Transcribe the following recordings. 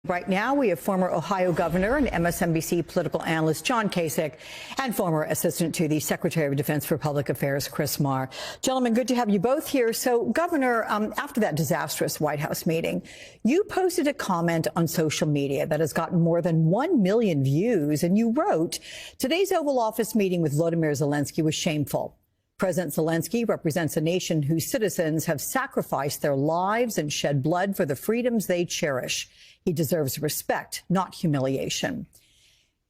Right now, we have former Ohio Governor and MSNBC political analyst John Kasich and former Assistant to the Secretary of Defense for Public Affairs, Chris Marr. Gentlemen, good to have you both here. So, Governor, after that disastrous White House meeting, you posted a comment on social media that has gotten more than 1 million views, and you wrote, "Today's Oval Office meeting with Volodymyr Zelensky was shameful. President Zelensky represents a nation whose citizens have sacrificed their lives and shed blood for the freedoms they cherish. He deserves respect, not humiliation."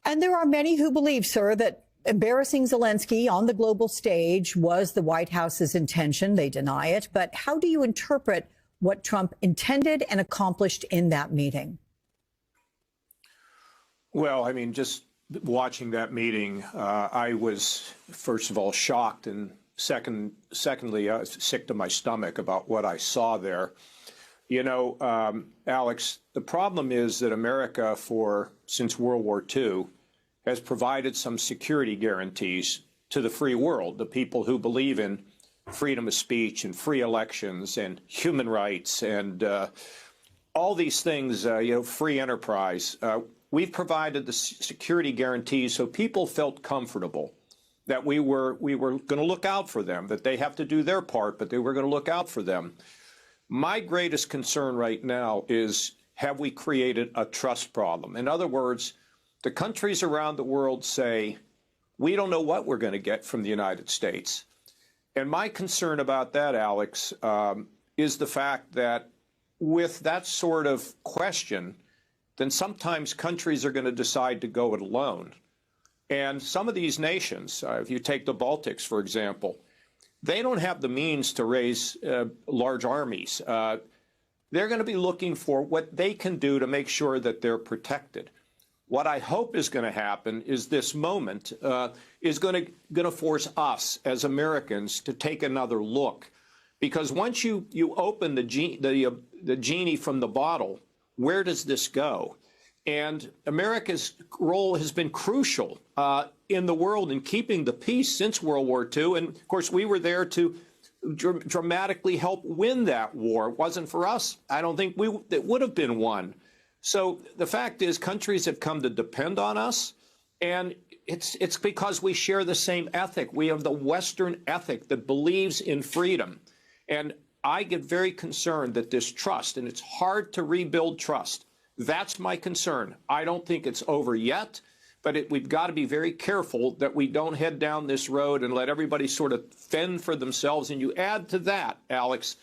And there are many who believe, sir, that embarrassing Zelensky on the global stage was the White House's intention. They deny it. But how do you interpret what Trump intended and accomplished in that meeting? Well, I mean, just watching that meeting, I was, first of all, shocked, and secondly, I was sick to my stomach about what I saw there. You know, Alex, the problem is that America, since World War II, has provided some security guarantees to the free world, the people who believe in freedom of speech and free elections and human rights and all these things, free enterprise. We've provided the security guarantees so people felt comfortable that we were going to look out for them, that they have to do their part, but they were going to look out for them. My greatest concern right now is, have we created a trust problem? In other words, the countries around the world say, we don't know what we're going to get from the United States. And my concern about that, Alex, is the fact that with that sort of question, then sometimes countries are going to decide to go it alone. And some of these nations, if you take the Baltics, for example, they don't have the means to raise large armies. They're going to be looking for what they can do to make sure that they're protected. What I hope is going to happen is this moment is going to force us as Americans to take another look. Because once you open the genie from the bottle, where does this go? And America's role has been crucial in the world in keeping the peace since World War II. And, of course, we were there to dramatically help win that war. It wasn't for us, I don't think it would have been won. So the fact is, countries have come to depend on us, and it's because we share the same ethic. We have the Western ethic that believes in freedom. And I get very concerned that this trust, and it's hard to rebuild trust. That's my concern. I don't think it's over yet, but we've got to be very careful that we don't head down this road and let everybody sort of fend for themselves. And you add to that, Alex,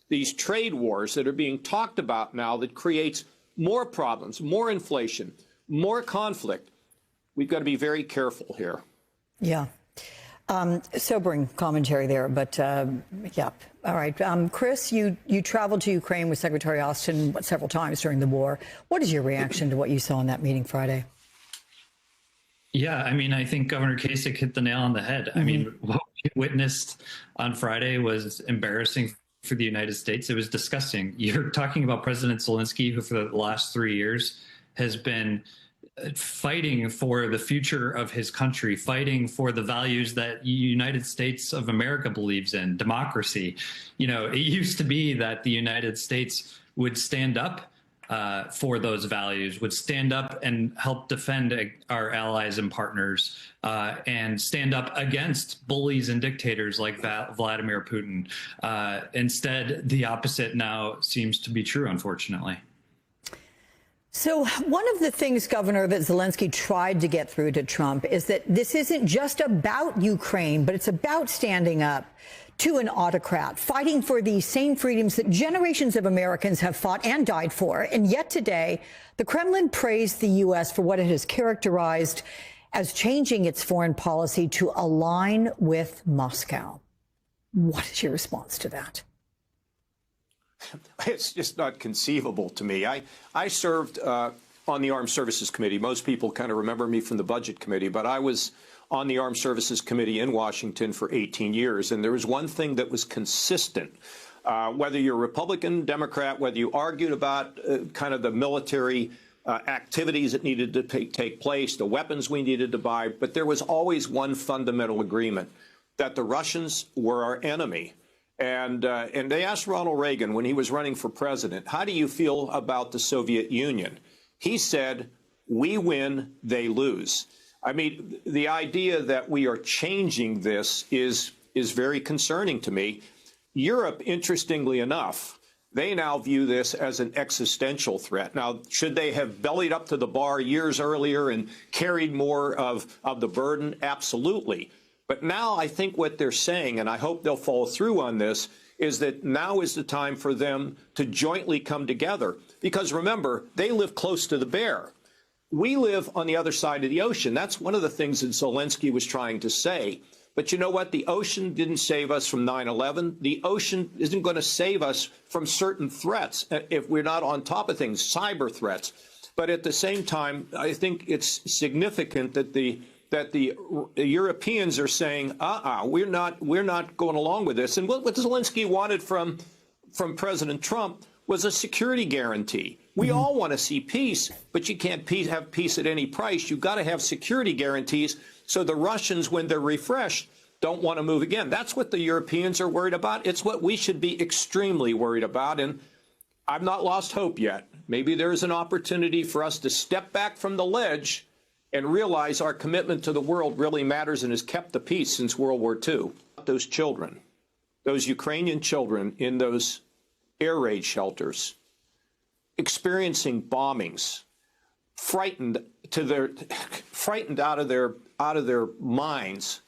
these trade wars that are being talked about now that creates more problems, more inflation, more conflict. We've got to be very careful here. Yeah. Sobering commentary there, but yeah. All right. Chris, you traveled to Ukraine with Secretary Austin several times during the war. What is your reaction to what you saw in that meeting Friday? Yeah, I mean, I think Governor Kasich hit the nail on the head. I mean, what we witnessed on Friday was embarrassing for the United States. It was disgusting. You're talking about President Zelensky, who for the last 3 years has been fighting for the future of his country, fighting for the values that the United States of America believes in, democracy. You know, it used to be that the United States would stand up for those values, would stand up and help defend our allies and partners, and stand up against bullies and dictators like Vladimir Putin. Instead, the opposite now seems to be true, unfortunately. So one of the things, Governor, that Zelensky tried to get through to Trump is that this isn't just about Ukraine, but it's about standing up to an autocrat, fighting for the same freedoms that generations of Americans have fought and died for. And yet today, the Kremlin praised the U.S. for what it has characterized as changing its foreign policy to align with Moscow. What is your response to that? It's just not conceivable to me. I served on the Armed Services Committee. Most people kind of remember me from the Budget Committee, but I was on the Armed Services Committee in Washington for 18 years. And there was one thing that was consistent, whether you're Republican, Democrat, whether you argued about kind of the military activities that needed to take place, the weapons we needed to buy, but there was always one fundamental agreement, that the Russians were our enemy. And they asked Ronald Reagan when he was running for president, how do you feel about the Soviet Union? He said, we win, they lose. I mean, the idea that we are changing this is very concerning to me. Europe, interestingly enough, they now view this as an existential threat. Now, should they have bellied up to the bar years earlier and carried more of the burden? Absolutely. But now I think what they're saying, and I hope they'll follow through on this, is that now is the time for them to jointly come together. Because remember, they live close to the bear. We live on the other side of the ocean. That's one of the things that Zelensky was trying to say. But you know what? The ocean didn't save us from 9/11. The ocean isn't going to save us from certain threats if we're not on top of things, cyber threats. But at the same time, I think it's significant that the Europeans are saying, we're not going along with this. And what Zelensky wanted from President Trump was a security guarantee. We all want to see peace, but you can't have peace at any price. You've got to have security guarantees so the Russians, when they're refreshed, don't want to move again. That's what the Europeans are worried about. It's what we should be extremely worried about. And I've not lost hope yet. Maybe there's an opportunity for us to step back from the ledge and realize our commitment to the world really matters and has kept the peace since World War II. Those children, those Ukrainian children in those air raid shelters, experiencing bombings, frightened out of their minds.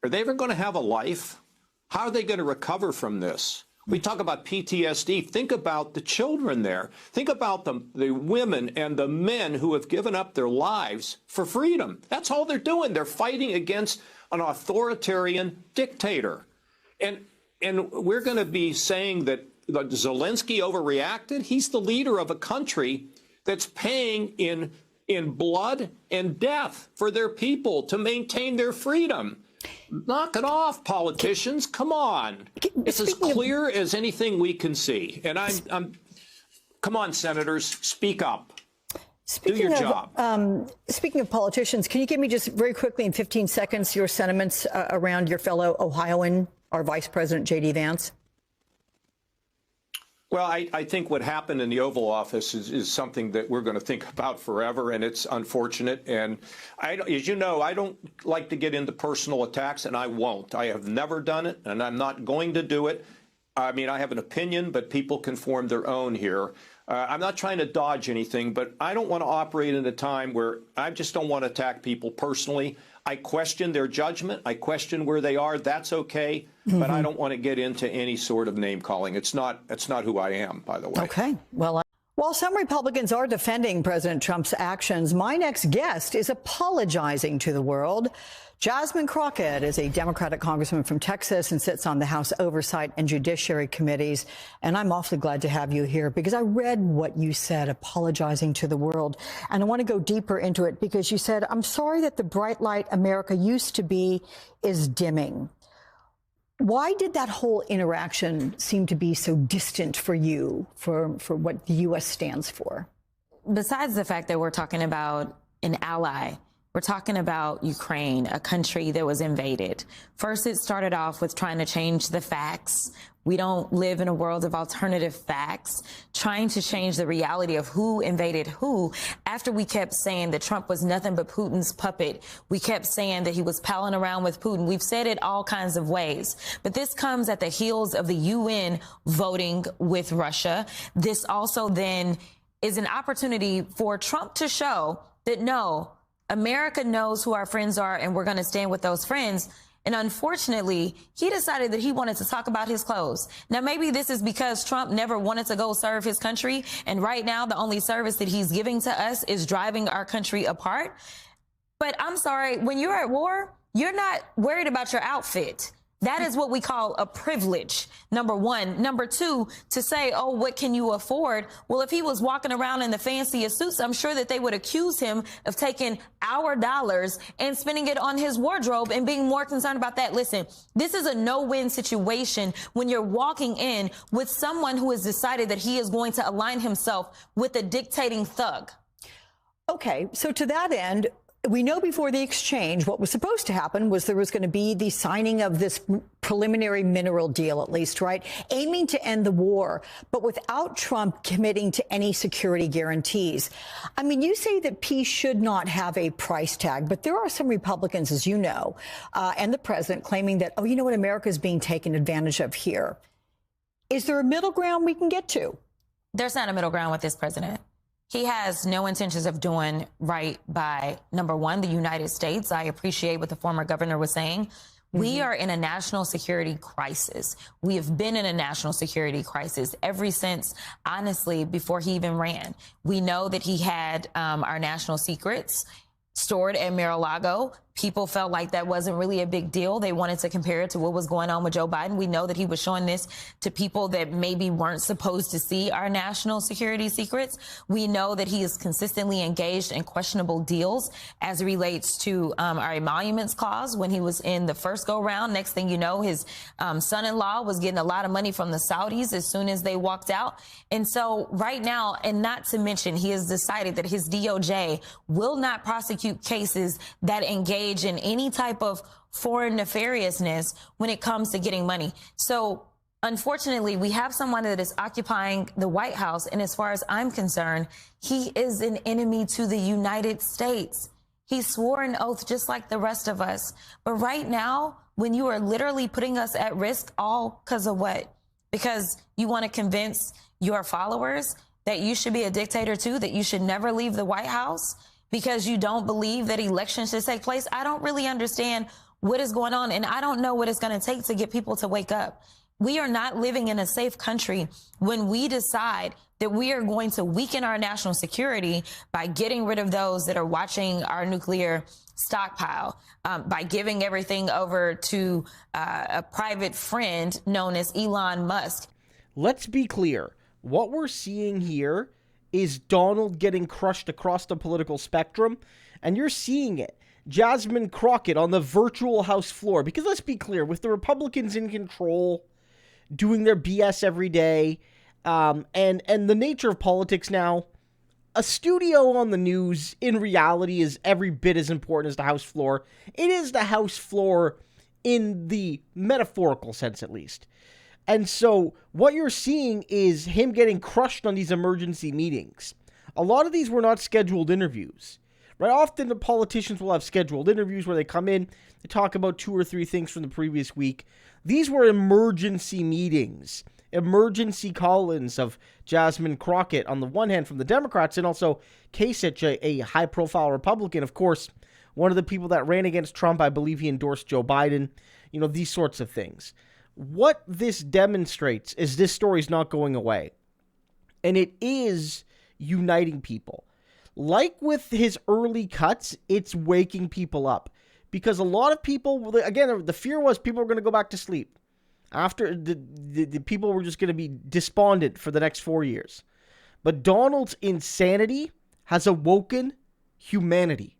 Are they ever going to have a life? How are they going to recover from this? We talk about PTSD. Think about the children there. Think about the women and the men who have given up their lives for freedom. That's all they're doing. They're fighting against an authoritarian dictator. And we're going to be saying that Zelensky overreacted. He's the leader of a country that's paying in blood and death for their people to maintain their freedom. Knock it off, politicians. Come on. It's as clear as anything we can see. And come on, senators, speak up. Do your job. Speaking of politicians, can you give me just very quickly in 15 seconds your sentiments around your fellow Ohioan, our Vice President, J.D. Vance? Well, I think what happened in the Oval Office is something that we're going to think about forever, and it's unfortunate. And as you know, I don't like to get into personal attacks, and I won't. I have never done it, and I'm not going to do it. I mean, I have an opinion, but people can form their own here. I'm not trying to dodge anything, but I don't want to operate in a time where I just don't want to attack people personally. I question their judgment. I question where they are. That's okay. But I don't want to get into any sort of name calling. It's not who I am, by the way. Okay. Well, while some Republicans are defending President Trump's actions, my next guest is apologizing to the world. Jasmine Crockett is a Democratic congressman from Texas and sits on the House Oversight and Judiciary Committees. And I'm awfully glad to have you here because I read what you said, apologizing to the world. And I want to go deeper into it because you said, I'm sorry that the bright light America used to be is dimming. Why did that whole interaction seem to be so distant for you, for what the U.S. stands for? Besides the fact that we're talking about an ally, we're talking about Ukraine, a country that was invaded. First, it started off with trying to change the facts. We don't live in a world of alternative facts, trying to change the reality of who invaded who. After we kept saying that Trump was nothing but Putin's puppet, we kept saying that he was palling around with Putin. We've said it all kinds of ways. But this comes at the heels of the UN voting with Russia. This also then is an opportunity for Trump to show that, no, America knows who our friends are, and we're going to stand with those friends. And unfortunately, he decided that he wanted to talk about his clothes. Now, maybe this is because Trump never wanted to go serve his country. And right now, the only service that he's giving to us is driving our country apart. But I'm sorry, when you're at war, you're not worried about your outfit. That is what we call a privilege, number one. Number two, to say, oh, what can you afford? Well, if he was walking around in the fanciest suits, I'm sure that they would accuse him of taking our dollars and spending it on his wardrobe and being more concerned about that. Listen, this is a no-win situation when you're walking in with someone who has decided that he is going to align himself with a dictating thug. Okay, so to that end, we know before the exchange, what was supposed to happen was there was going to be the signing of this preliminary mineral deal, at least, right? Aiming to end the war, but without Trump committing to any security guarantees. I mean, you say that peace should not have a price tag, but there are some Republicans, as you know, and the president claiming that, oh, you know what, America is being taken advantage of here. Is there a middle ground we can get to? There's not a middle ground with this president. He has no intentions of doing right by, number one, the United States. I appreciate what the former governor was saying. We are in a national security crisis. We have been in a national security crisis ever since, honestly, before he even ran. We know that he had our national secrets stored at Mar-a-Lago. People felt like that wasn't really a big deal. They wanted to compare it to what was going on with Joe Biden. We know that he was showing this to people that maybe weren't supposed to see our national security secrets. We know that he is consistently engaged in questionable deals as it relates to our emoluments clause when he was in the first go round. Next thing you know, his son-in-law was getting a lot of money from the Saudis as soon as they walked out. And so right now, and not to mention, he has decided that his DOJ will not prosecute cases that engage in any type of foreign nefariousness when it comes to getting money. So unfortunately, we have someone that is occupying the White House. And as far as I'm concerned, he is an enemy to the United States. He swore an oath just like the rest of us. But right now, when you are literally putting us at risk, all because of what? Because you want to convince your followers that you should be a dictator too, that you should never leave the White House, because you don't believe that elections should take place. I don't really understand what is going on, and I don't know what it's going to take to get people to wake up. We are not living in a safe country when we decide that we are going to weaken our national security by getting rid of those that are watching our nuclear stockpile, by giving everything over to a private friend known as Elon Musk. Let's be clear. What we're seeing here is Donald getting crushed across the political spectrum, and you're seeing it. Jasmine Crockett on the virtual House floor, because let's be clear, with the Republicans in control, doing their BS every day, and the nature of politics now, a studio on the news in reality is every bit as important as the House floor. It is the House floor in the metaphorical sense, at least. And so what you're seeing is him getting crushed on these emergency meetings. A lot of these were not scheduled interviews, right? Often the politicians will have scheduled interviews where they come in, they talk about 2 or 3 things from the previous week. These were emergency meetings, emergency call-ins of Jasmine Crockett on the one hand from the Democrats, and also Kasich, a high-profile Republican. Of course, one of the people that ran against Trump, I believe he endorsed Joe Biden, these sorts of things. What this demonstrates is this story is not going away, and it is uniting people. Like with his early cuts, it's waking people up, because a lot of people, again, the fear was people were going to go back to sleep after the people were just going to be despondent for the next 4 years. But Donald's insanity has awoken humanity.